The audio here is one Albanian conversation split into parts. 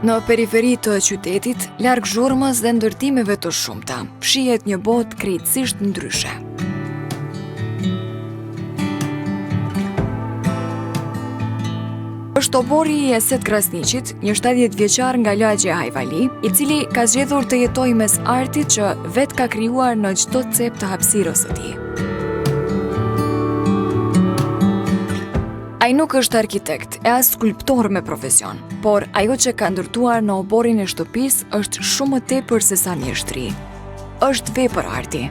Në periferi të qytetit, larg zhurmës dhe ndërtimeve të shumta, shihet një botë krejtësisht ndryshe. Është obori i Eset Krasniqit, një 70 vjeçar nga lagja Hajvali, i cili ka zgjedhur të jetojë mes artit që vetë ka krijuar në çdo cep të hapësirës së tij. Ai nuk është arkitekt e as skulptor me profesion, por ajo që ka ndërtuar në oborin e shtëpisë është shumë më tepër se sa mjeshtri. Është vepër arti.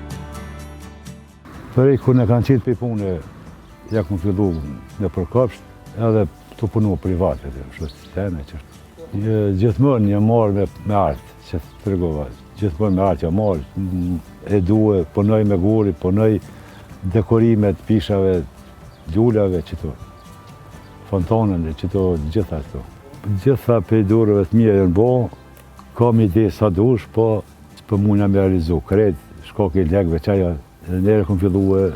Për kur ne kanë qitë për punë, ja këmë fillu në përkopsht, edhe të punu private, shostene që gjithmonë një marrë me artë, që të regova. Gjithmonë me artë, ja marrë, e duhe, punoj me guri, punoj dekorimet, pishave, gjullave, qëto. Fontonën e qëto gjitha këto. Gjitha për durëve të mje e në bo, kam ide sa dush, po për muna me realizu. Kret, shkoke i legve qaja, nere kom fillu e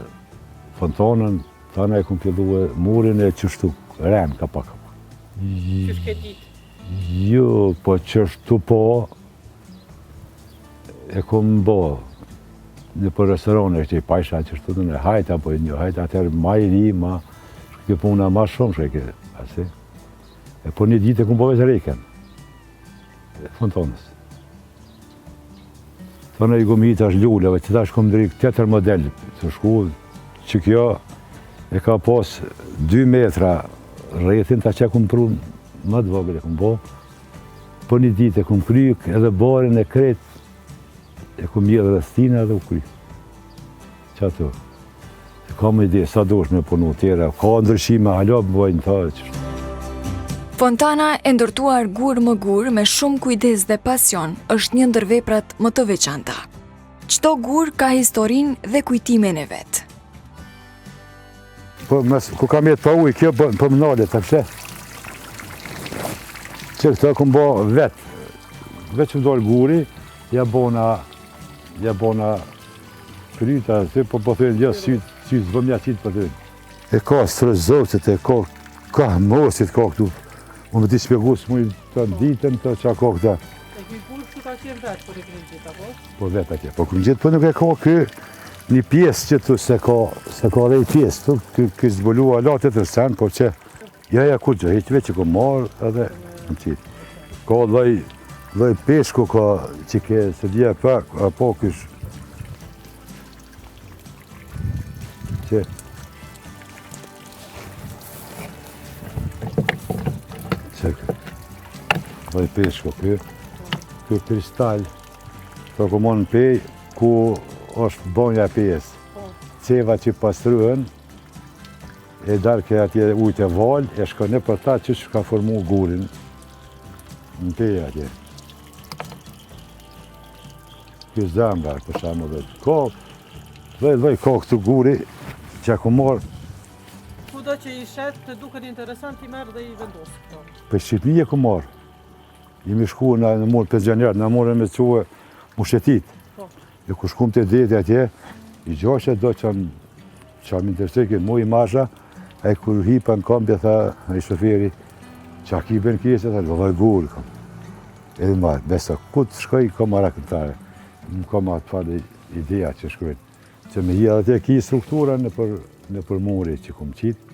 fontonën, tana e kom fillu e murin e qështu ren ka pak. Qëshke ditë? Jo, po qështu po, e kom bo. Në për restorane që i pajsha qështu të në hajta, po një hajta atër ma i ri, ma kjo puna ma shumë shë e asi. E po një ditë e këmë bove të rejken, fontonës. Tëna i këmë hitë është lulleve, që ta është këmë drikë tjetër model, të shku, që kjo e ka pos 2 metra rrethin, ta që e këmë pru më të vogël e këmë bo. Po një ditë e këmë kryk edhe barin e kret, e këmë jedhë rëstina edhe u kryk. Që ato. Kam ide, sa dosh me punu tjera, ka ndryshime, alo bëjnë ta. Fontana e ndërtuar gur më gur me shumë kujdes dhe pasion është një ndër veprat më të veçanta. Çdo gur ka historinë dhe kujtimin e vet. Po ku kam jetë pa ujë, kjo po më nalet, ta kështë. Që këto kom bo vetë. Veç më dojnë guri, ja bona kryta, po thujnë gjithë sytë zbëmja qitë për të. E ka strëzotit, e ka mosit ka këtu. Më më ti shpjegu së mujë të ditën të qa ka këta. E këj burë që ka qenë vetë për e kënë gjithë, apo? Po vetë atje. Po kënë gjithë, po nuk e ka kë një pjesë që tu se ka dhe i pjesë. Kë zbulua latë të sen, po që ja kur gjë, heqve që ko marë edhe në qitë. Ka loj peshku ka që ke se dhja për, apo kësh që loj peshku kjo kristal, të komon në pej, ku është bonja pjesë. Ceva që pastruhen, e darke atje ujtë e valë, e shkone për ta që ka formu gurin në pej atje. Kjo zambra, për shamu dhe loj ka këtu guri, që ku marë. Kudo që i shetë të duket interesant, i merë dhe i vendosë këto. Për Shqipni e ku marë. Jemi shku në murë penzionerë, në murë me quë mushetit. E ku shkum të deti atje, i gjoshe do që më interesoj mu i masha, e kur hipa në kom, tha i shoferi, që a ki ben kjesë, tha lëvaj gurë kom. Edhe ma, besa, ku të shkoj, kom mara këntare. Më kom atë falë ideja që shkojnë. Që me hi atje ki struktura në për muri që kom qitë.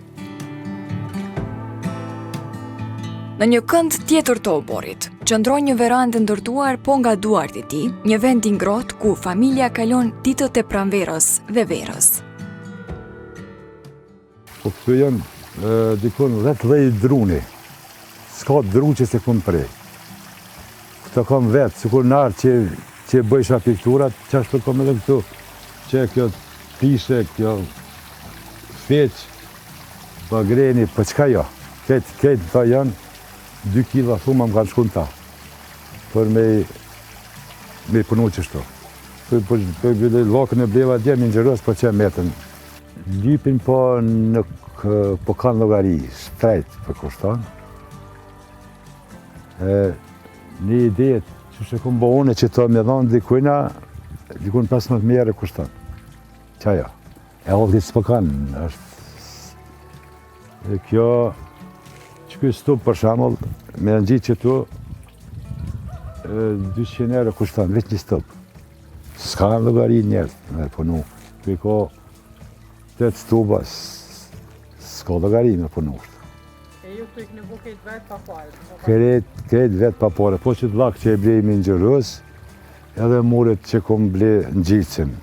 Në një kënd tjetër të oborit, qëndron një verandë ndërtuar po nga duart e tij, një vend i ngrohtë ku familja kalon ditët e pranverës dhe verës. Po këtu janë dikon 10 druni. S'ka dru që se kun prej. Këto kam vetë, sikur në artë që bëjsha pikturat, që ashtu kam edhe këtu, që kjo pishe, kjo feq, po greni, po qka jo? Këtë ta janë 2 kila thuma më kanë shku në ta, për me punu qështu. Për bëllë lakën e bleva dje, më njërës për që metën. Lypin po po kanë logari, shtrejt për kushtan. Një ide që që këmë bo une që të me dhonë dikun 15 mjere kushtan. Qaja. E allë së për kanë. Kjo që kjo stup për shamull, me në gjitë që tu, 200 euro kushton, veç një stop. S'ka në llogari njerëz me punu. Këj ka 8 stuba, s'ka llogari me punu. E ju këtu i kënë bu këtë vetë pa pare? Këtë vetë pa pare, po që të lak që e blej me njërës, edhe muret që kom blej në gjicën.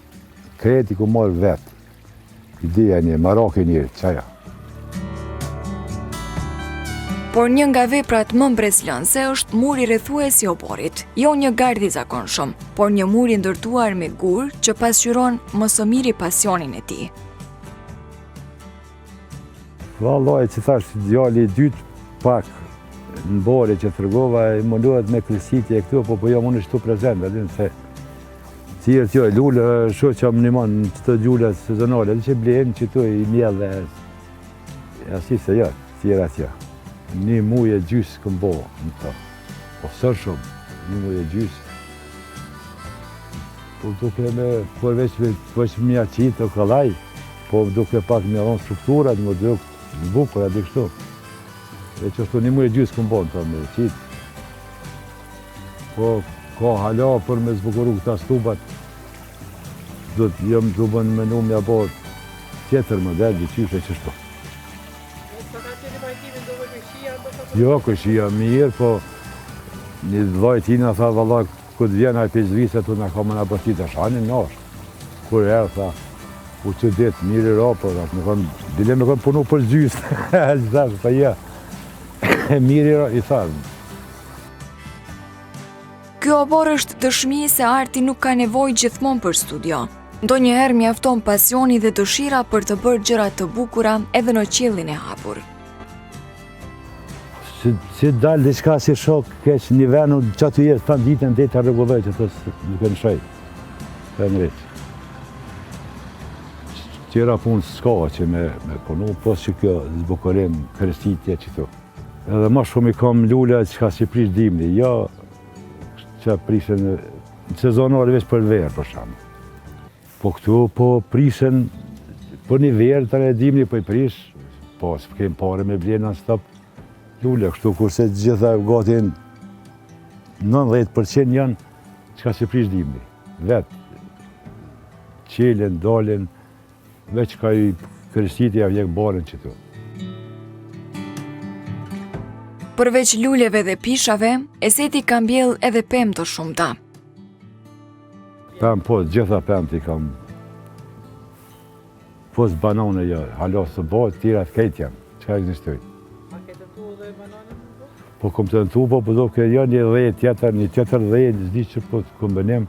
Këtë i kom marrë vetë. Ideja një, marake njëri, qaja. Por një nga veprat më mbreslënse është muri rrethues i oborit, jo një gardh i zakonshëm, por një mur i ndërtuar me gur që pasqyron mosomiri pasionin e tij. Vallaj, që thash, djali i dytë pak në bore që tërgova, mundohet me kërësitje e këtu, po jam unë shtu prezent, edhin se tjerë tjo, lullë, sho që më nimon në të gjullet sezonale, edhe që blejnë që tu i mjell dhe asi se jo, tjera tja. Një muj e gjysë këm bo në të, po sër shumë, një muj e gjysë. Po duke me, përveç mja qitë o kalaj, po duke pak me adhon strukturat, më duke bukur, edhe kështu. E që shtu një muj e gjysë këm bo në të me qitë. Po ka hala për me zbukuru këta stubat, jëmë të bënë menu mja bo tjetër model, dhe qyshe që shtu. Jo, këshia mirë, po një dhoj tina tha, valla, këtë vjen aj pezvise, tu nga ka më nga bërti të shanin nash. Kur erë, tha, u që ditë, mirë i rapo, dile me kënë punu për gjysë, gjithashtë, tha, ja, mirë i tha. Ky obor është dëshmi se arti nuk ka nevojë gjithmonë për studio. Ndonjëherë mjafton pasioni dhe dëshira për të bërë gjëra të bukura edhe në qiellin e hapur. Si dalë diçka si shok, keq një venu që të jetë të ditën dhe të regulloj që të duke në shaj. Të në rritë. Qera punë s'ka që me punu, pos që kjo zbukurim kërësitje që tu. Edhe ma shumë i kam lulla që ka si prish dimni, jo që prishën në sezonore veç për verë, për shamë. Po këtu, po prishën për një verë, të në dimni po i prish, po s'kem pare me blenë në stop. Lullë, kështu kurse gjitha gatin 90% janë që ka si prish dimni. Vetë, qelen, dalin, veç ka i kërësitja vjek barën që tu. Përveç lulleve dhe pishave, Eseti ka mbjell edhe pemë të shumta. Pemë, po, gjitha pemë t'i kam. Po s'banone jo, halos të bëtë, tira të kejt janë, që ka egzistojnë. Po kom të nëtu, po do ke jo një dhejë tjetër, një tjetër dhejë, zdi që po të kombenim,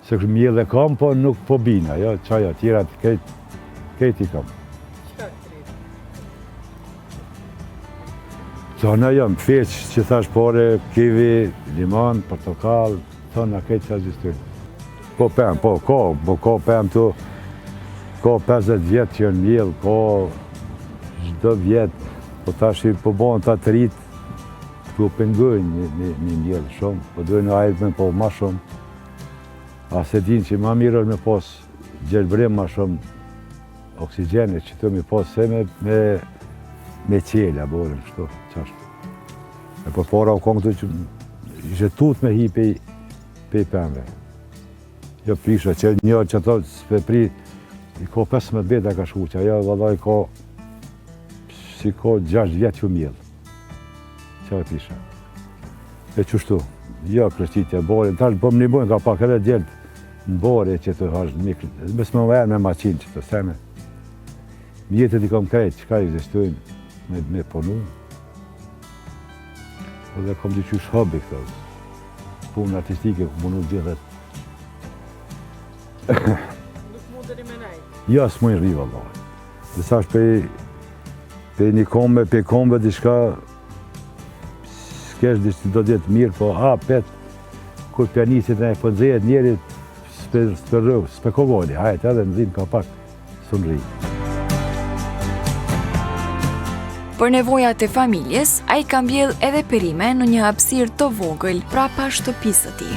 se kështë mje dhe kam, po nuk po bina, jo, qaja, tjera të kejt i kam. Qëka të rritë? Tona jam, feq që thash pare, kivi, liman, portokal, tona kejt që egzistojnë. Po pëm, po ka pëm tu, ka 50 vjetë që në mjellë, ka çdo vjetë, po tash i po bon të atë rritë, ku pengojnë një mjellë shumë, po dojnë ajrë me po ma shumë. A se din që ma mirë me pos gjelbrim ma shumë oksigene që të mi pos se me qelja, borën, shto, qashtu. E po para u kongë të që ishe tut me hi pej pëmve. Jo prisha, që njërë që të s'pe pri, i ko 15 beta ka shku, që ajo vallaj ka, si ko 6 vjetë që mjellë. Qa e pisha. E qështu, jo kërësitja bore, tash po më një bojnë ka pak edhe djeltë në bore që të hashtë në mikrë, bes më vajnë me maqinë që të seme. Mjetët i kam krejtë, që ka egzistojnë me punu. Dhe kom të qysh hobby këto, punë artistike, punu gjithet. Nuk mundëri me nejtë? Ja, s'mojnë rriva, Allah. Dhe sash pe një kombe, pe kombe, diçka, s'kesh diçka do djetë mirë, po pet, kur pianisit e pëndzejet njerit, s'pe kovoli, hajt edhe në zimë ka pak, s'un rri. Për nevojat e familjes, ai ka mbjell edhe perime në një hapësirë të vogël prapa shtëpisë së tij.